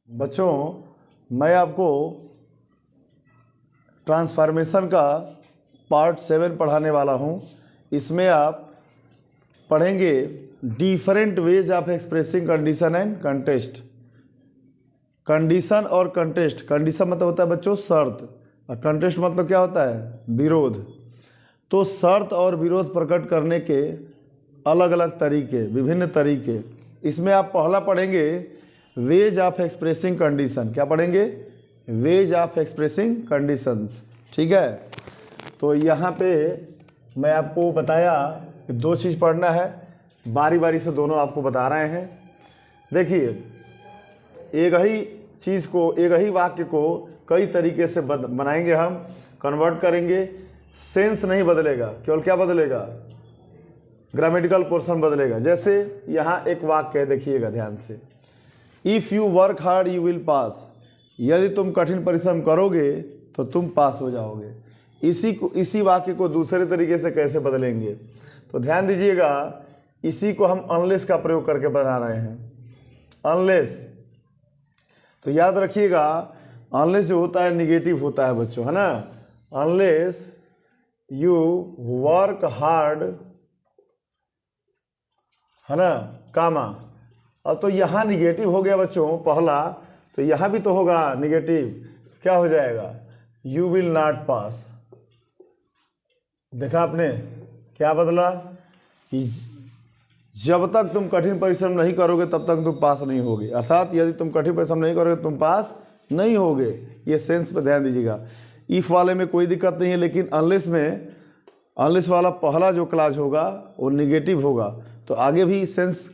बच्चों, मैं आपको ट्रांसफॉर्मेशन का पार्ट 7 पढ़ाने वाला हूँ। इसमें आप पढ़ेंगे different ways of expressing condition and contest. Condition और कंटेस्ट, कंडीशन मतलब होता है बच्चों शर्त, और कंटेस्ट मतलब क्या होता है? विरोध। तो शर्त और विरोध प्रकट करने के अलग अलग तरीके, विभिन्न तरीके। इसमें आप पहला पढ़ेंगे वेज ऑफ एक्सप्रेसिंग कंडीशन। क्या पढ़ेंगे? Ways of expressing conditions. ठीक है, तो यहाँ पे मैं आपको बताया कि 2 चीज़ पढ़ना है, बारी बारी से दोनों आपको बता रहे हैं। देखिए, एक ही चीज़ को, एक ही वाक्य को कई तरीके से बनाएंगे, हम कन्वर्ट करेंगे। सेंस नहीं बदलेगा, केवल क्या बदलेगा? ग्रामेटिकल पोर्शन बदलेगा। जैसे यहाँ एक वाक्य है, देखिएगा ध्यान से, if you work hard you will पास। यदि तुम कठिन परिश्रम करोगे तो तुम पास हो जाओगे। इसी वाक्य को दूसरे तरीके से कैसे बदलेंगे? तो ध्यान दीजिएगा, इसी को हम अनलेस का प्रयोग करके बना रहे हैं। अनलेस, तो याद रखिएगा, अनलेस जो होता है निगेटिव होता है बच्चों, है ना। अनलेस यू वर्क हार्ड, है ना, कामा। अब तो यहाँ निगेटिव हो गया बच्चों पहला, तो यहाँ भी तो होगा निगेटिव। क्या हो जाएगा? यू विल नॉट पास। देखा आपने क्या बदला? कि जब तक तुम कठिन परिश्रम नहीं करोगे तब तक तुम पास नहीं होगे। अर्थात यदि तुम कठिन परिश्रम नहीं करोगे तुम पास नहीं होगे। ये सेंस पे ध्यान दीजिएगा। इफ वाले में कोई दिक्कत नहीं है, लेकिन अनलेस में, अनलेस वाला पहला जो क्लास होगा वो निगेटिव होगा, तो आगे भी सेंस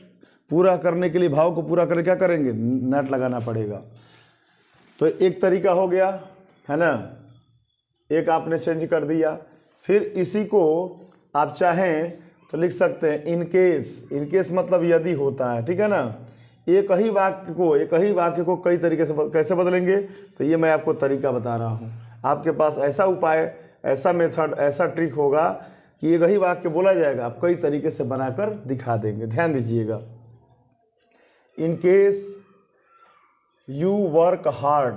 पूरा करने के लिए, भाव को पूरा करने क्या करेंगे? नॉट लगाना पड़ेगा। तो एक तरीका हो गया, है ना, एक आपने चेंज कर दिया। फिर इसी को आप चाहें तो लिख सकते हैं इन केस। इन केस मतलब यदि होता है, ठीक है ना। एक ही वाक्य को कई तरीके से कैसे बदलेंगे, तो ये मैं आपको तरीका बता रहा हूँ। आपके पास ऐसा उपाय, ऐसा मेथड, ऐसा ट्रिक होगा कि एक ही वाक्य बोला जाएगा, आप कई तरीके से बनाकर दिखा देंगे। ध्यान दीजिएगा, in case you work hard,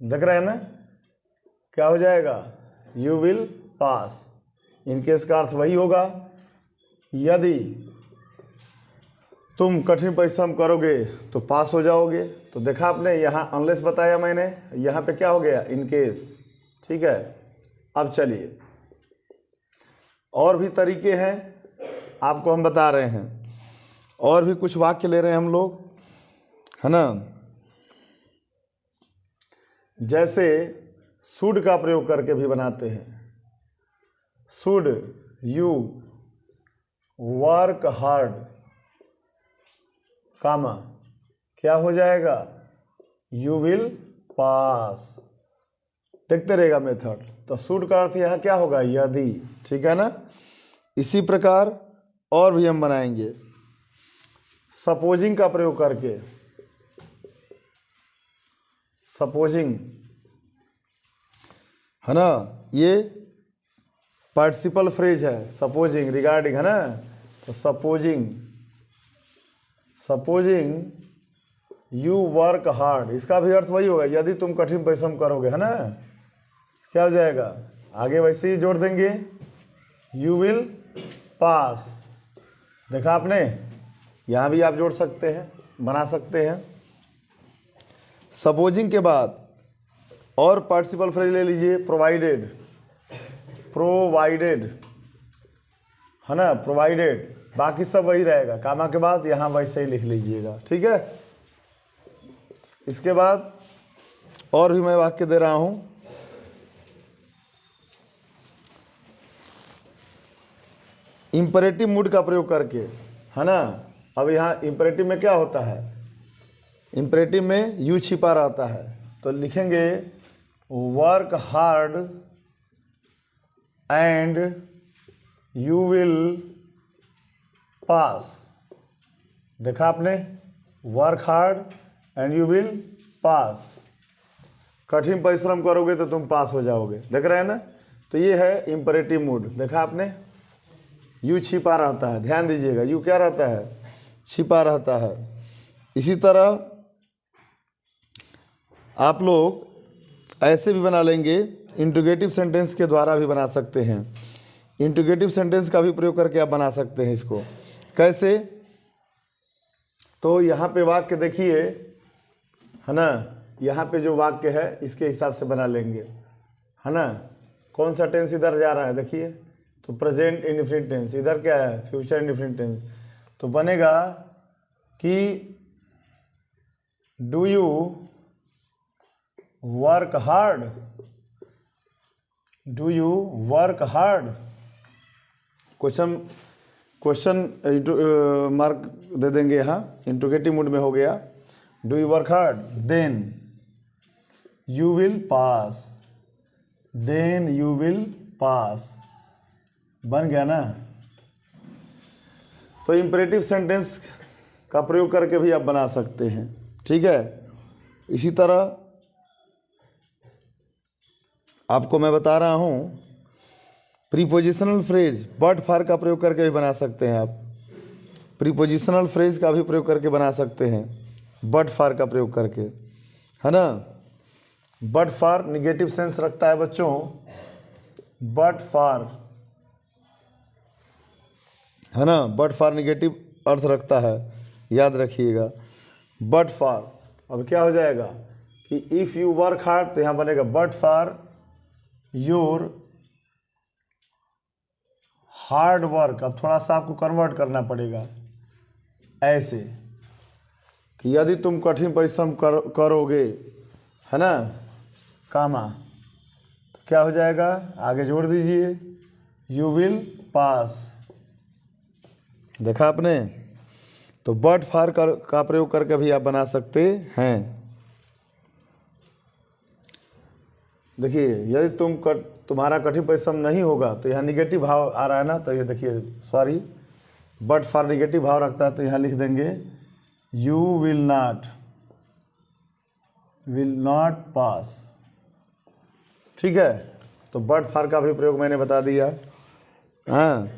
देख रहे हैं ना, क्या हो जाएगा? You will pass. In case का अर्थ वही होगा, यदि तुम कठिन परिश्रम करोगे तो पास हो जाओगे। तो देखा आपने, यहाँ अनलेस बताया मैंने, यहाँ पे क्या हो गया? In case. ठीक है, अब चलिए और भी तरीके हैं आपको हम बता रहे हैं, और भी कुछ वाक्य ले रहे हैं हम लोग, है ना। जैसे शुड का प्रयोग करके भी बनाते हैं। शुड यू वर्क हार्ड, कामा, क्या हो जाएगा? यू विल पास। देखते रहेगा मेथड। तो शुड का अर्थ यहाँ क्या होगा? यदि। ठीक है ना। इसी प्रकार और भी हम बनाएंगे सपोजिंग का प्रयोग करके। सपोजिंग, है ना, ये पार्टिसिपल फ्रेज है। सपोजिंग, रिगार्डिंग, है ना। तो सपोजिंग यू वर्क हार्ड, इसका भी अर्थ वही होगा, यदि तुम कठिन परिश्रम करोगे, है ना। क्या हो जाएगा? आगे वैसे ही जोड़ देंगे, यू विल पास। देखा आपने, यहाँ भी आप जोड़ सकते हैं, बना सकते हैं। सपोजिंग के बाद और पार्टिसिपल फ्रेज ले लीजिए, प्रोवाइडेड, है ना, प्रोवाइडेड। बाकी सब वही रहेगा, कामा के बाद यहाँ वैसे ही लिख लीजिएगा। ठीक है, इसके बाद और भी मैं वाक्य दे रहा हूँ। इंपरेटिव मूड का प्रयोग करके, है ना। अब यहाँ इंपरेटिव में क्या होता है? इंपरेटिव में यू छिपा रहता है, तो लिखेंगे work hard and you will पास। देखा आपने, work hard and you will पास। कठिन परिश्रम करोगे तो तुम पास हो जाओगे। देख रहे हैं ना। तो ये है इंपरेटिव मूड। देखा आपने, यू छिपा रहता है। ध्यान दीजिएगा, यू क्या रहता है? छिपा रहता है। इसी तरह आप लोग ऐसे भी बना लेंगे, इंट्रोगेटिव सेंटेंस के द्वारा भी बना सकते हैं। इंट्रोगेटिव सेंटेंस का भी प्रयोग करके आप बना सकते हैं इसको। कैसे? तो यहाँ पे वाक्य देखिए, है ना, यहाँ पे जो वाक्य है इसके हिसाब से बना लेंगे, है ना। कौन सा टेंस इधर जा रहा है देखिए, तो प्रेजेंट इंडेफिनिट टेंस, इधर क्या है, फ्यूचर इंडेफिनिट टेंस। तो बनेगा कि do you work hard, do you work hard. Question mark दे देंगे यहाँ, इंट्रोगेटिव मूड में हो गया। Do you work hard, then you will pass, then you will pass, बन गया ना। तो इंपरेटिव सेंटेंस का प्रयोग करके भी आप बना सकते हैं, ठीक है। इसी तरह आपको मैं बता रहा हूँ प्रीपोजिशनल फ्रेज, बट फॉर का प्रयोग करके भी बना सकते हैं आप। प्रीपोजिशनल फ्रेज का भी प्रयोग करके बना सकते हैं, बट फॉर का प्रयोग करके, है ना। बट फॉर निगेटिव सेंस रखता है बच्चों, बट फॉर, है ना, बट फॉर निगेटिव अर्थ रखता है, याद रखिएगा। बट फॉर, अब क्या हो जाएगा कि इफ़ यू वर्क हार्ड, तो यहाँ बनेगा but for your hard work. अब थोड़ा सा आपको कन्वर्ट करना पड़ेगा ऐसे कि यदि तुम कठिन परिश्रम करोगे, है ना, कामा, तो क्या हो जाएगा, आगे जोड़ दीजिए, यू विल पास। देखा आपने? तो बट फॉर का प्रयोग करके भी आप बना सकते हैं। देखिए, यदि तुम्हारा कठिन परिश्रम नहीं होगा, तो यहाँ निगेटिव भाव आ रहा है ना, तो ये देखिए, सॉरी, बट फॉर निगेटिव भाव रखता है, तो यहाँ लिख देंगे यू विल नॉट पास, ठीक है। तो बट फॉर का भी प्रयोग मैंने बता दिया। हाँ,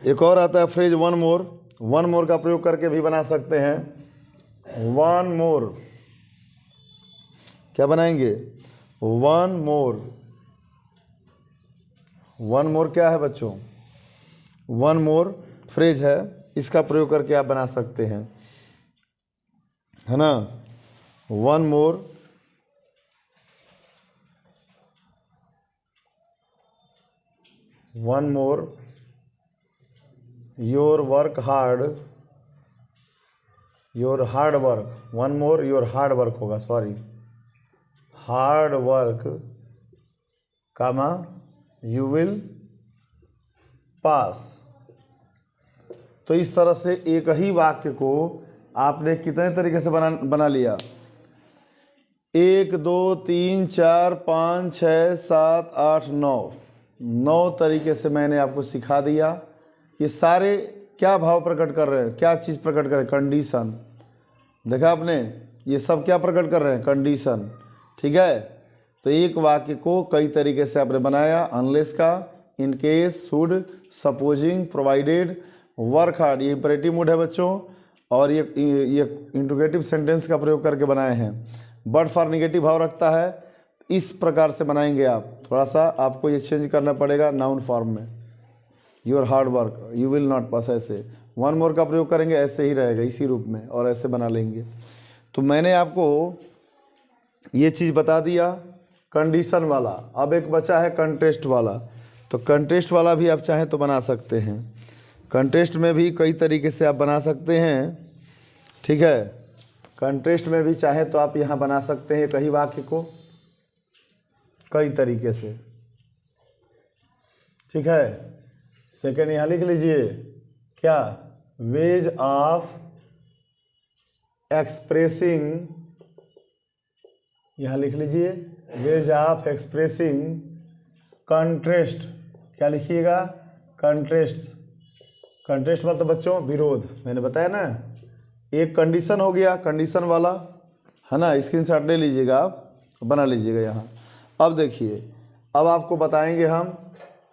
एक और आता है फ्रेज वन मोर। वन मोर का प्रयोग करके भी बना सकते हैं। वन मोर, क्या बनाएंगे, वन मोर। वन मोर क्या है बच्चों, वन मोर फ्रेज है, इसका प्रयोग करके आप बना सकते हैं, है ना। One more, one more your work hard, your hard work, one more your hard work होगा, sorry, hard work, comma you will pass. तो इस तरह से एक ही वाक्य को आपने कितने तरीके से बना लिया, 1 2 3 4 5 6 7 8 9 तरीके से मैंने आपको सिखा दिया। ये सारे क्या भाव प्रकट कर रहे हैं, क्या चीज़ प्रकट कर रहे हैं, कंडीशन। देखा आपने, ये सब क्या प्रकट कर रहे हैं, कंडीशन, ठीक है। तो एक वाक्य को कई तरीके से आपने बनाया, अनलेस का, in case, should, supposing, provided, work hard, ये इंपरेटिव मूड है बच्चों, और ये इंट्रोगेटिव सेंटेंस का प्रयोग करके बनाए हैं। बट फॉर निगेटिव भाव रखता है, इस प्रकार से बनाएंगे आप। थोड़ा सा आपको ये चेंज करना पड़ेगा नाउन फॉर्म में, your hard work, you will not pass, ऐसे। वन मोर का प्रयोग करेंगे, ऐसे ही रहेगा, इसी रूप में, और ऐसे बना लेंगे। तो मैंने आपको ये चीज़ बता दिया कंडीशन वाला। अब एक बचा है कंटेस्ट वाला, तो कंटेस्ट वाला भी आप चाहें तो बना सकते हैं। कंटेस्ट में भी कई तरीके से आप बना सकते हैं, ठीक है। कंटेस्ट में भी चाहे तो आप यहाँ बना सकते हैं कई वाक्य को कई तरीके से, ठीक है। सेकेंड यहाँ लिख लीजिए, क्या, वेज ऑफ एक्सप्रेसिंग, यहाँ लिख लीजिए वेज ऑफ एक्सप्रेसिंग कंट्रेस्ट। क्या लिखिएगा, कंट्रेस्ट। कंट्रेस्ट मतलब बच्चों विरोध, मैंने बताया ना। एक कंडीशन हो गया, कंडीशन वाला, है ना, स्क्रीनशॉट ले लीजिएगा, आप बना लीजिएगा यहाँ। अब देखिए, अब आपको बताएंगे हम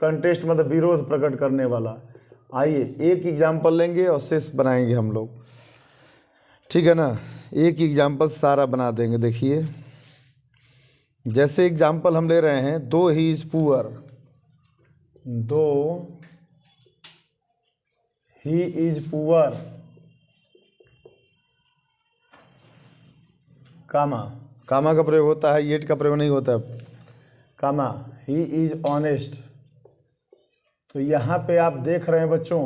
कंटेस्ट मतलब विरोध प्रकट करने वाला। आइए एक एग्जाम्पल लेंगे और शेष बनाएंगे हम लोग, ठीक है ना। एक एग्जाम्पल सारा बना देंगे। देखिए, जैसे एग्जाम्पल हम ले रहे हैं, दो ही इज पुअर, दो ही इज पुअर, कामा, कामा का प्रयोग होता है, येट का प्रयोग नहीं होता, कामा, ही इज ऑनेस्ट। तो यहाँ पे आप देख रहे हैं बच्चों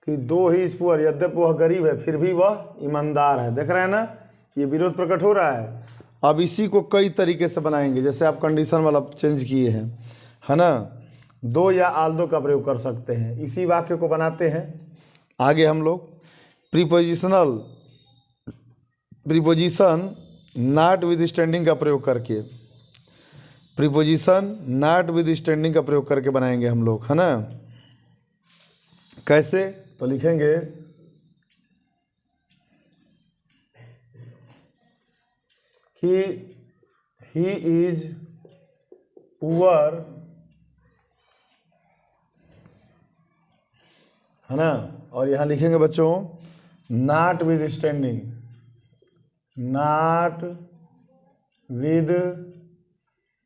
कि दो ही इज पुअर, यद्यपि वह गरीब है फिर भी वह ईमानदार है। देख रहे हैं ना, ये विरोध प्रकट हो रहा है। अब इसी को कई तरीके से बनाएंगे, जैसे आप कंडीशन वाला चेंज किए हैं, है ना, दो या आल्दो का प्रयोग कर सकते हैं। इसी वाक्य को बनाते हैं आगे हम लोग। Prepositional, preposition not with standing का प्रयोग करके, प्रीपोजिशन नॉट विद स्टैंडिंग का प्रयोग करके बनाएंगे हम लोग, है ना। कैसे? तो लिखेंगे कि ही इज पुअर, है ना, और यहां लिखेंगे बच्चों not with standing, not with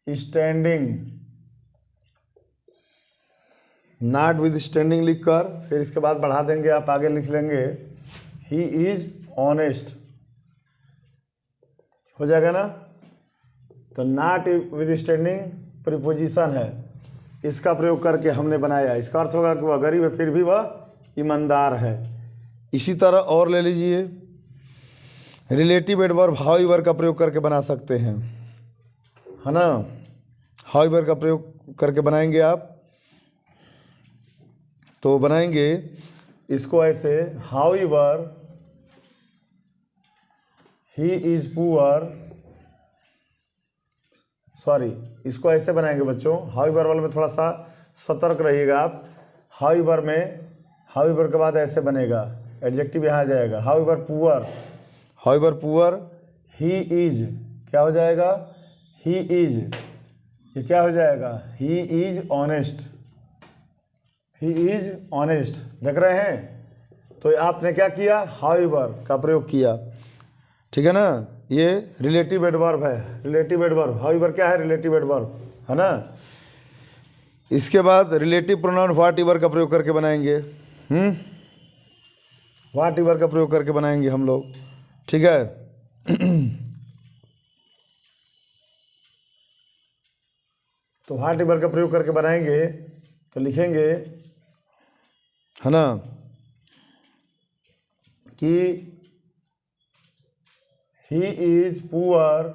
standing, not with standing लिखकर फिर इसके बाद बढ़ा देंगे, आप आगे लिख लेंगे ही इज ऑनेस्ट, हो जाएगा ना। तो नॉट विद स्टैंडिंग प्रीपोजिशन है, इसका प्रयोग करके हमने बनाया। इसका अर्थ होगा कि वह गरीब है फिर भी वह ईमानदार है। इसी तरह और ले लीजिए, रिलेटिव एडवर्ब हाउएवर का प्रयोग करके बना सकते हैं, है ना। हाउएवर का प्रयोग करके बनाएंगे आप, तो बनाएंगे इसको ऐसे, however he is poor, sorry, इसको ऐसे बनाएंगे बच्चों, हाउएवर वाले में थोड़ा सा सतर्क रहिएगा आप। हाउएवर में, हाउएवर के बाद ऐसे बनेगा, एडजेक्टिव यहाँ आ जाएगा, however poor, however poor, he is क्या हो जाएगा, ही इज, ये क्या हो जाएगा, he is honest, he is honest. देख रहे हैं, तो आपने क्या किया, हाउएवर का प्रयोग किया, ठीक है ना। ये रिलेटिव एडवर्ब है, रिलेटिव एडवर्ब, हाउएवर क्या है, रिलेटिव एडवर्ब, है ना। इसके बाद रिलेटिव प्रोनाउन व्हाट एवर का प्रयोग करके बनाएंगे, व्हाट एवर का प्रयोग करके बनाएंगे हम लोग, ठीक है। तो व्हाट एवर का प्रयोग करके बनाएंगे तो लिखेंगे, है ना, कि ही इज पुअर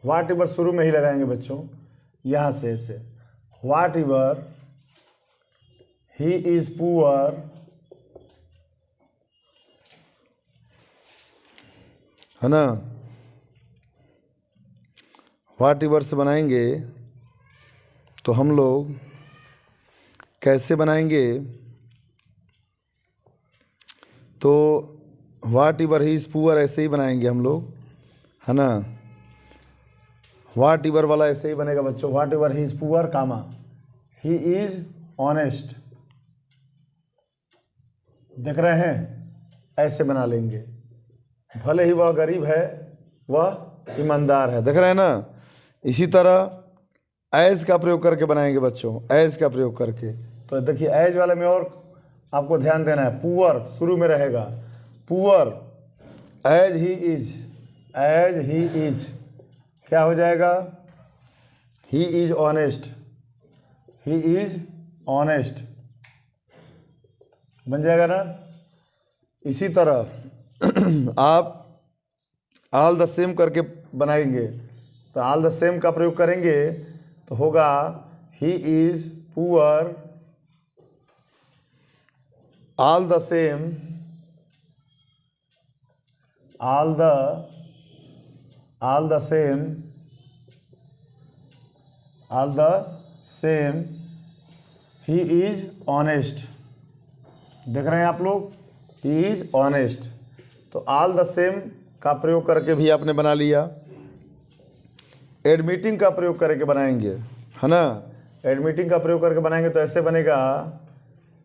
व्हाट एवर शुरू में ही लगाएंगे बच्चों, यहां से ऐसे, what ever he is poor, है ना। व्हाट एवर से बनाएंगे तो हम लोग कैसे बनाएंगे, तो what ever he is poor ऐसे ही बनाएंगे हम लोग, है ना। व्हाट एवर वाला ऐसे ही बनेगा बच्चों, whatever he is poor, comma, he is honest. देख रहे हैं, ऐसे बना लेंगे, भले ही वह गरीब है वह ईमानदार है। देख रहे हैं ना। इसी तरह एज का प्रयोग करके बनाएंगे बच्चों, एज का प्रयोग करके। तो देखिए, एज वाले में और आपको ध्यान देना है, पुअर शुरू में रहेगा, poor, as he is, as he is क्या हो जाएगा, he is honest, he is honest बन जाएगा ना। इसी तरह आप ऑल द सेम करके बनाएंगे, तो ऑल द सेम का प्रयोग करेंगे तो होगा ही is poor all the same, all the same, all the same he is honest. देख रहे हैं आप लोग, ही इज ऑनेस्ट। तो ऑल द सेम का प्रयोग करके भी आपने बना लिया। एडमिटिंग का प्रयोग करके बनाएंगे, है ना। एडमिटिंग का प्रयोग करके बनाएंगे तो ऐसे बनेगा,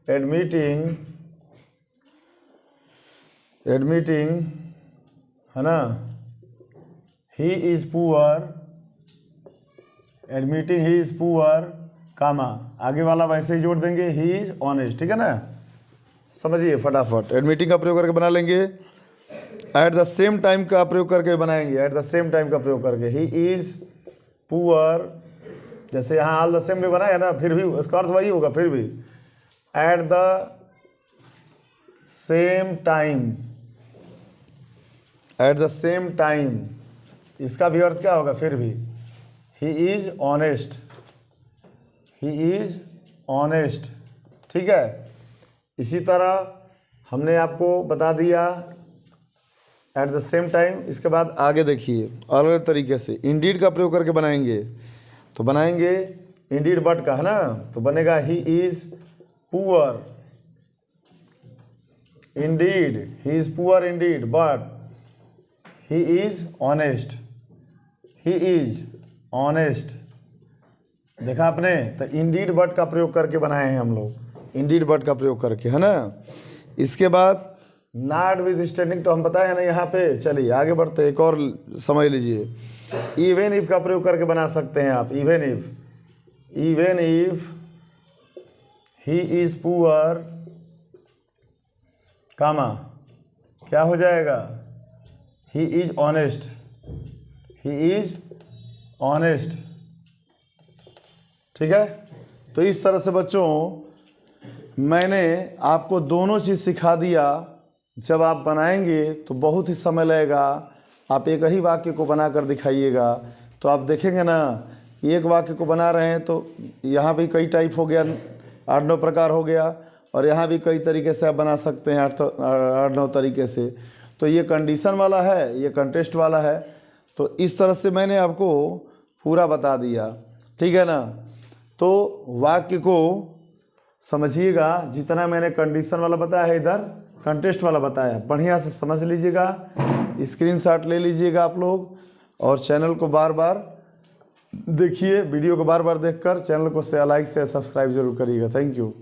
एडमिटिंग है ना, he is poor, admitting he is poor comma, आगे वाला वैसे ही जोड़ देंगे, ही इज ऑनेस्ट। ठीक है ना, समझिए फटाफट। एडमिटिंग का प्रयोग करके बना लेंगे, एट द सेम टाइम का प्रयोग करके बनाएंगे, एट द सेम टाइम का प्रयोग करके, ही इज पुअर, जैसे यहाँ ऑल द सेम में बनाया ना, फिर भी उसका अर्थ वही होगा, फिर भी at the same time, at the same time, इसका भी अर्थ क्या होगा, फिर भी ही is honest, he is honest. ठीक है, इसी तरह हमने आपको बता दिया एट द सेम टाइम। इसके बाद आगे देखिए अलग अलग तरीके से इंडीड का प्रयोग करके बनाएंगे, तो बनाएंगे इंडीड बट का, है ना, तो बनेगा ही is poor Indeed, he is poor Indeed but he is honest, he is honest. देखा आपने, तो इंडीड बट का प्रयोग करके बनाए हैं हम लोग, इंडीड बट का प्रयोग करके, है ना। इसके बाद नॉट विद स्टैंडिंग तो हम बताए हैं ना यहाँ पे। चलिए आगे बढ़ते, एक और समझ लीजिए, इवन इफ का प्रयोग करके बना सकते हैं आप, even if he is poor comma, क्या हो जाएगा, he is honest, he is honest. ठीक है, तो इस तरह से बच्चों मैंने आपको दोनों चीज़ सिखा दिया। जब आप बनाएंगे तो बहुत ही समय लगेगा, आप एक ही वाक्य को बना कर दिखाइएगा, तो आप देखेंगे ना, एक वाक्य को बना रहे हैं तो यहाँ भी कई टाइप हो गया, 8-9 प्रकार हो गया, और यहाँ भी कई तरीके से आप बना सकते हैं 8-9 तरीके से। तो ये कंडीशन वाला है, ये कंटेस्ट वाला है, तो इस तरह से मैंने आपको पूरा बता दिया। ठीक है ना, तो वाक्य को समझिएगा, जितना मैंने कंडीशन वाला बताया है, इधर कंटेस्ट वाला बताया, बढ़िया से समझ लीजिएगा, स्क्रीनशॉट ले लीजिएगा आप लोग, और चैनल को बार बार देखिए, वीडियो को बार बार देखकर चैनल को लाइक से सब्सक्राइब जरूर करिएगा। Thank you.